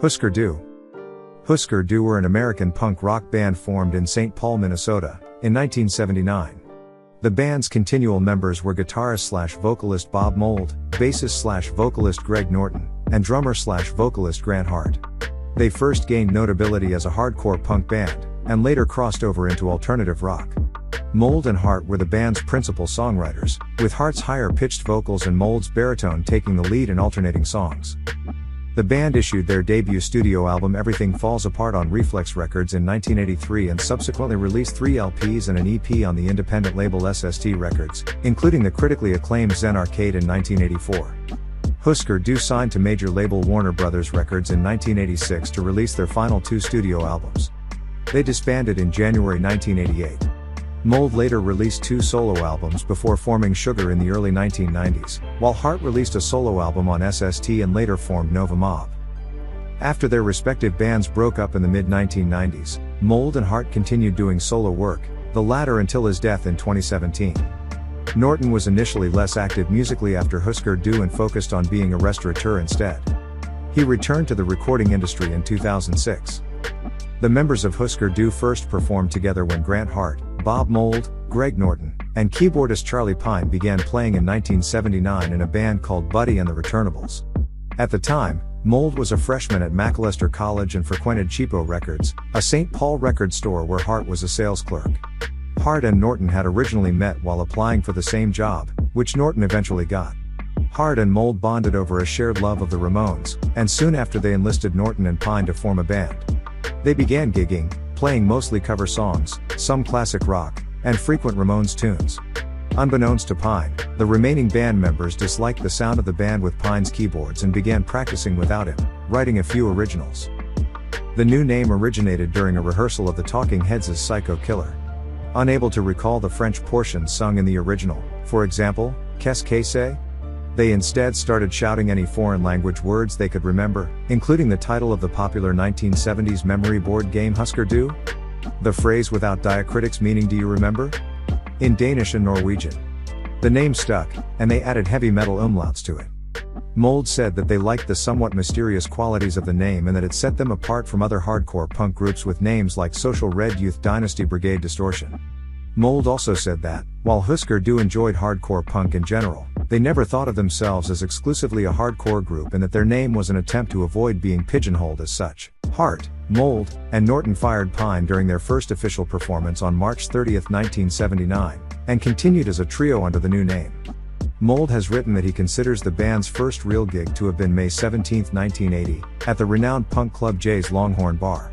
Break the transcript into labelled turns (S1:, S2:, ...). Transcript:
S1: Hüsker Dü. Hüsker Dü were an American punk rock band formed in St. Paul, Minnesota, in 1979. The band's continual members were guitarist/vocalist Bob Mould, bassist/vocalist Greg Norton, and drummer/vocalist Grant Hart. They first gained notability as a hardcore punk band, and later crossed over into alternative rock. Mould and Hart were the band's principal songwriters, with Hart's higher-pitched vocals and Mould's baritone taking the lead in alternating songs. The band issued their debut studio album Everything Falls Apart on Reflex Records in 1983 and subsequently released 3 LPs and an EP on the independent label SST Records, including the critically acclaimed Zen Arcade in 1984. Hüsker Dü signed to major label Warner Bros. Records in 1986 to release their final 2 studio albums. They disbanded in January 1988. Mould later released 2 solo albums before forming Sugar in the early 1990s, while Hart released a solo album on SST and later formed Nova Mob. After their respective bands broke up in the mid-1990s, Mould and Hart continued doing solo work, the latter until his death in 2017. Norton was initially less active musically after Hüsker Dü and focused on being a restaurateur instead. He returned to the recording industry in 2006. The members of Hüsker Dü first performed together when Grant Hart, Bob Mould, Greg Norton, and keyboardist Charlie Pine began playing in 1979 in a band called Buddy and the Returnables. At the time, Mould was a freshman at Macalester College and frequented Cheapo Records, a St. Paul record store where Hart was a sales clerk. Hart and Norton had originally met while applying for the same job, which Norton eventually got. Hart and Mould bonded over a shared love of the Ramones, and soon after they enlisted Norton and Pine to form a band. They began gigging, playing mostly cover songs, some classic rock, and frequent Ramones tunes. Unbeknownst to Pine, the remaining band members disliked the sound of the band with Pine's keyboards and began practicing without him, writing a few originals. The new name originated during a rehearsal of the Talking Heads' Psycho Killer. Unable to recall the French portions sung in the original, for example, qu'est-ce que c'est? They instead started shouting any foreign language words they could remember, including the title of the popular 1970s memory board game Hüsker Dü? The phrase without diacritics meaning "do you remember?" in Danish and Norwegian. The name stuck, and they added heavy metal umlauts to it. Mould said that they liked the somewhat mysterious qualities of the name and that it set them apart from other hardcore punk groups with names like Social Red Youth Dynasty Brigade Distortion. Mould also said that, while Hüsker Dü enjoyed hardcore punk in general, they never thought of themselves as exclusively a hardcore group and that their name was an attempt to avoid being pigeonholed as such. Hart, Mould, and Norton fired Pine during their first official performance on March 30, 1979, and continued as a trio under the new name. Mould has written that he considers the band's first real gig to have been May 17, 1980, at the renowned punk club Jay's Longhorn Bar.